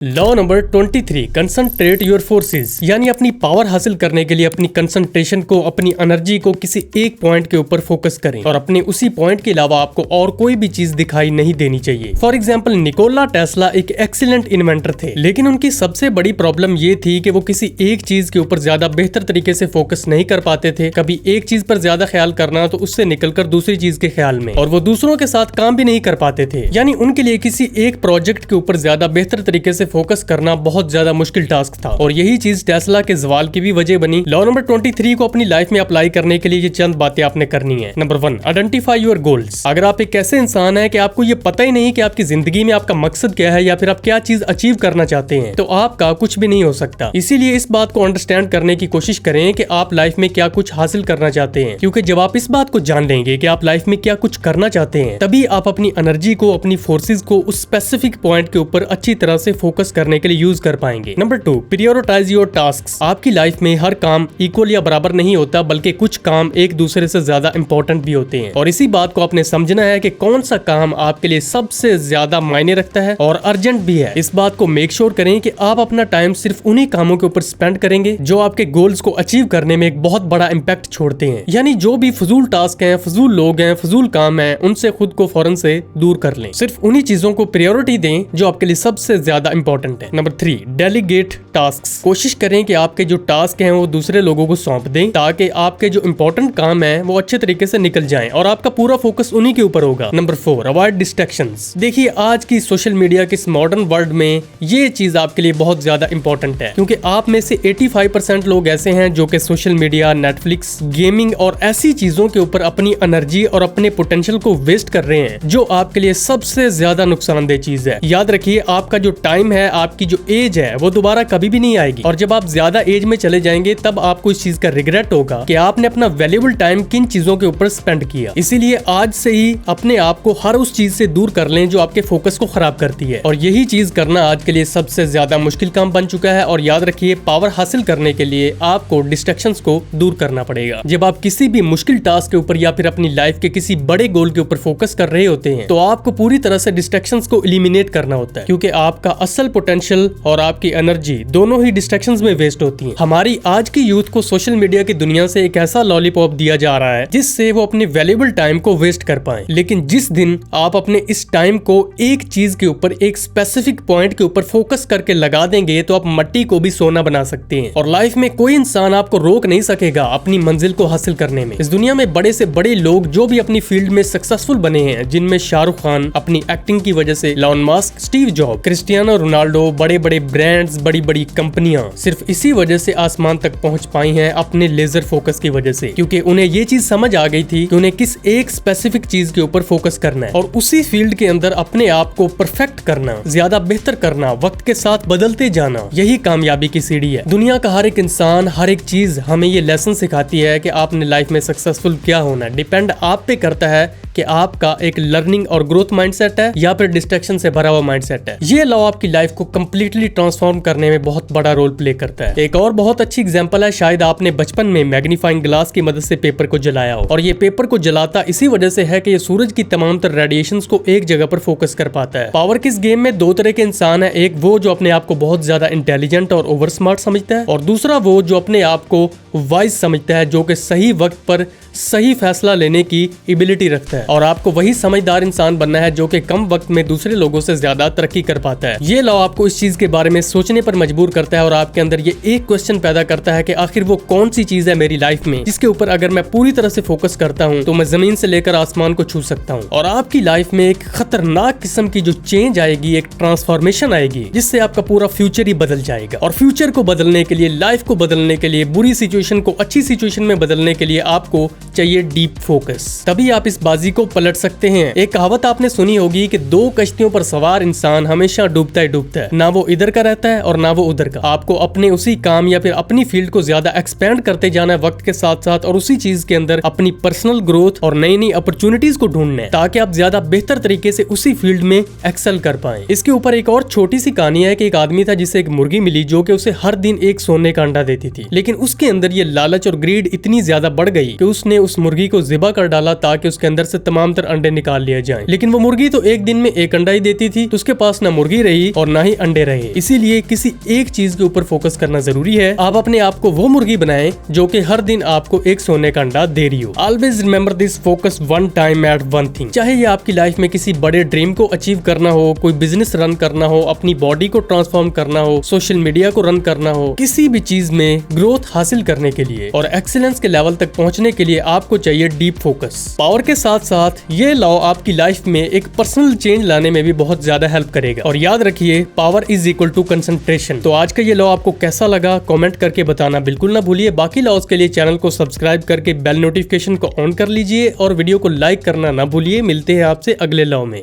Law number 23 concentrate your forces, यानी अपनी power हासिल करने के लिए अपनी कंसंट्रेशन को, अपनी एनर्जी को किसी एक पॉइंट के ऊपर फोकस करें और अपने उसी पॉइंट के अलावा आपको और कोई भी चीज दिखाई नहीं देनी चाहिए। फॉर एग्जांपल, निकोला टेस्ला एक एक्सीलेंट इन्वेंटर थे, लेकिन उनकी सबसे बड़ी प्रॉब्लम ये थी कि वो किसी एक चीज के ऊपर ज्यादा बेहतर तरीके से फोकस नहीं कर पाते थे। कभी एक चीज पर ज्यादा ख्याल करना तो उससे निकलकर दूसरी चीज के ख्याल में, और वो दूसरों के साथ काम भी नहीं कर पाते थे। यानी उनके लिए किसी एक प्रोजेक्ट के ऊपर ज्यादा बेहतर तरीके से फोकस करना बहुत ज्यादा मुश्किल टास्क था, और यही चीज टेस्ला के जवाल की भी वजह बनी। लॉ नंबर 23 को अपनी लाइफ में अप्लाई करने के लिए ये चंद बातें आपने करनी है। Number 1, identify your goals. अगर आप एक ऐसे इंसान है कि आपको ये पता ही नहीं कि आपकी जिंदगी में आपका मकसद क्या है या फिर आप क्या चीज अचीव करना चाहते हैं, तो आपका कुछ भी नहीं हो सकता। इसीलिए इस बात को अंडरस्टैंड करने की कोशिश करें कि आप लाइफ में क्या कुछ हासिल करना चाहते हैं, क्योंकि जब आप इस बात को जान लेंगे कि आप लाइफ में क्या कुछ करना चाहते हैं, तभी आप अपनी एनर्जी को, अपनी फोर्सेज को उस स्पेसिफिक पॉइंट के ऊपर अच्छी तरह से फोकस करने के लिए यूज कर पाएंगे। Number 2, prioritise your tasks. आपकी लाइफ में हर काम इक्वल या बराबर नहीं होता, बल्कि कुछ काम एक दूसरे से ज्यादा इंपॉर्टेंट भी होते हैं, और इसी बात को आपने समझना है कि कौन सा काम आपके लिए सबसे ज्यादा मायने रखता है और अर्जेंट भी है। इस बात को मेक श्योर करें कि आप अपना टाइम सिर्फ उन्हीं कामों के ऊपर स्पेंड करेंगे जो आपके गोल्स को अचीव करने में एक बहुत बड़ा इम्पैक्ट छोड़ते हैं। यानी जो भी फजूल टास्क हैं, फजूल लोग हैं, फजूल काम है, उनसे खुद को फौरन से दूर कर लें। सिर्फ उन्हीं चीजों को प्रायोरिटी दें जो आपके लिए सबसे ज्यादा इंपॉर्टेंट है। Number 3, delegate tasks. कोशिश करें कि आपके जो टास्क हैं वो दूसरे लोगों को सौंप दें, ताकि आपके जो इंपॉर्टेंट काम है वो अच्छे तरीके से निकल जाएं और आपका पूरा फोकस उन्हीं के ऊपर होगा। Number 4, avoid distractions. देखिए, आज की सोशल मीडिया के इस मॉडर्न वर्ल्ड में ये चीज आपके लिए बहुत ज्यादा इंपॉर्टेंट है, क्योंकि आप में से 85% लोग ऐसे हैं जो कि सोशल मीडिया, नेटफ्लिक्स, गेमिंग और ऐसी चीजों के ऊपर अपनी एनर्जी और अपने पोटेंशियल को वेस्ट कर रहे हैं, जो आपके लिए सबसे ज्यादा नुकसानदेह चीज है। याद रखिए, आपका जो टाइम है, आपकी जो एज है, वो दोबारा कभी भी नहीं आएगी, और जब आप ज्यादा एज में चले जाएंगे तब आपको इस चीज का रिग्रेट होगा कि आपने अपना वैल्यूएबल टाइम किन चीजों के ऊपर स्पेंड किया। इसीलिए आज से ही अपने आप को हर उस चीज से दूर कर लें जो आपके फोकस को खराब करती है, और यही चीज करना आज के लिए सबसे ज्यादा मुश्किल काम बन चुका है। और याद रखिए, पावर हासिल करने के लिए आपको डिस्ट्रैक्शंस को दूर करना पड़ेगा। जब आप किसी भी मुश्किल टास्क के ऊपर या फिर अपनी लाइफ के किसी बड़े गोल के ऊपर फोकस कर रहे होते हैं, तो आपको पूरी तरह से डिस्ट्रैक्शंस को एलिमिनेट करना होता है, क्योंकि आपका असल पोटेंशियल और आपकी एनर्जी दोनों ही डिस्ट्रैक्शंस में वेस्ट होती हैं। हमारी आज की यूथ को सोशल मीडिया की दुनिया से एक ऐसा लॉलीपॉप दिया जा रहा है जिससे वो अपने वैल्यूएबल टाइम को वेस्ट कर पाएं, लेकिन जिस दिन आप अपने इस टाइम को एक चीज के ऊपर, एक स्पेसिफिक पॉइंट के ऊपर फोकस करके लगा देंगे, तो आप मिट्टी को भी सोना बना सकते हैं, और लाइफ में कोई इंसान आपको रोक नहीं सकेगा अपनी मंजिल को हासिल करने में। इस दुनिया में बड़े से बड़े लोग जो भी अपनी फील्ड में सक्सेसफुल बने हैं, जिनमें शाहरुख खान अपनी एक्टिंग की वजह से, Elon Musk, Steve job, Cristiano Ronaldo, बड़े बड़े ब्रांड्स, बड़ी बड़ी कंपनियां सिर्फ इसी वजह से आसमान तक पहुंच पाई हैं, अपने लेजर फोकस की वजह से, क्योंकि उन्हें ये चीज समझ आ गई थी कि उन्हें किस एक स्पेसिफिक चीज के ऊपर फोकस करना है, और उसी फील्ड के अंदर अपने आप को परफेक्ट करना, ज्यादा बेहतर करना, वक्त के साथ बदलते जाना, यही कामयाबी की सीढ़ी है। दुनिया का हर एक इंसान, हर एक चीज हमें ये लेसन सिखाती है कि आपने लाइफ में सक्सेसफुल क्या होना है। डिपेंड आप पे करता है कि आपका एक लर्निंग और ग्रोथ माइंडसेट है या फिर डिस्ट्रैक्शन से भरा हुआ माइंडसेट है। ये लॉ आपकी लाइफ को कंप्लीटली ट्रांसफॉर्म करने में बहुत बड़ा रोल प्ले करता है। एक और बहुत अच्छी एग्जांपल है, शायद आपने बचपन में मैग्नीफाइंग ग्लास की मदद से पेपर को जलाया हो, और ये पेपर को जलाता इसी वजह से है कि ये सूरज की तमाम तर रेडिएशंस को एक जगह पर फोकस कर पाता है। पावर के इस गेम में दो तरह के इंसान है, एक वो जो अपने आप को बहुत ज्यादा इंटेलिजेंट और ओवर स्मार्ट समझता है, और दूसरा वो जो अपने आप को वाइज समझता है, जो कि सही वक्त पर सही फैसला लेने की एबिलिटी रखता है। और आपको वही समझदार इंसान बनना है जो कि कम वक्त में दूसरे लोगों से ज्यादा तरक्की कर पाता है। ये लॉ आपको इस चीज के बारे में सोचने पर मजबूर करता है, और आपके अंदर ये एक क्वेश्चन पैदा करता है कि आखिर वो कौन सी चीज है मेरी लाइफ में जिसके ऊपर अगर मैं पूरी तरह से फोकस करता हूँ तो मैं जमीन से लेकर आसमान को छू सकता हूँ। और आपकी लाइफ में एक खतरनाक किस्म की जो चेंज आएगी, एक ट्रांसफॉर्मेशन आएगी, जिससे आपका पूरा फ्यूचर ही बदल जाएगा। और फ्यूचर को बदलने के लिए, लाइफ को बदलने के लिए, बुरी सिचुएशन को अच्छी सिचुएशन में बदलने के लिए आपको चाहिए डीप फोकस। तभी आप इस बाजी को पलट सकते हैं। एक कहावत आपने सुनी होगी कि दो कश्तियों पर सवार इंसान हमेशा डूबता ही डूबता है, ना वो इधर का रहता है और ना वो उधर का। आपको अपने उसी काम या फिर अपनी फील्ड को ज्यादा एक्सपेंड करते जाना है वक्त के साथ साथ, और उसी चीज के अंदर अपनी पर्सनल ग्रोथ और नई नई अपॉर्चुनिटीज को ढूंढना है, ताकि आप ज्यादा बेहतर तरीके से उसी फील्ड में एक्सेल कर पाएं। इसके ऊपर एक और छोटी सी कहानी है कि एक आदमी था जिसे एक मुर्गी मिली जो कि उसे हर दिन एक सोने का अंडा देती थी, लेकिन उसके अंदर ये लालच और ग्रीड इतनी ज्यादा बढ़ गई कि उसने उस मुर्गी को ज़िबा कर डाला ताकि उसके अंदर से तमाम तर अंडे निकाल लिए जाएं। लेकिन वो मुर्गी तो एक दिन में एक अंडा ही देती थी, तो उसके पास ना मुर्गी रही और ना ही अंडे रहे। इसीलिए किसी एक चीज के ऊपर फोकस करना जरूरी है। आप अपने आप को वो मुर्गी बनाएं जो कि हर दिन आपको एक सोने का अंडा दे रही हो। Always remember this, focus one time at one thing. चाहे ये आपकी लाइफ में किसी बड़े ड्रीम को अचीव करना हो, कोई बिजनेस रन करना हो, अपनी बॉडी को ट्रांसफॉर्म करना हो, सोशल मीडिया को रन करना हो, किसी भी चीज में ग्रोथ हासिल करने के लिए और एक्सीलेंस के लेवल तक पहुंचने के लिए आपको चाहिए डीप फोकस। पावर के साथ साथ ये लॉ आपकी लाइफ में एक पर्सनल चेंज लाने में भी बहुत ज्यादा हेल्प करेगा। और याद रखिए, power is equal to concentration. तो आज का ये लॉ आपको कैसा लगा कमेंट करके बताना बिल्कुल ना भूलिए। बाकी लॉज के लिए चैनल को सब्सक्राइब करके बेल नोटिफिकेशन को ऑन कर लीजिए और वीडियो को लाइक करना ना भूलिए। मिलते हैं आपसे अगले लॉ में।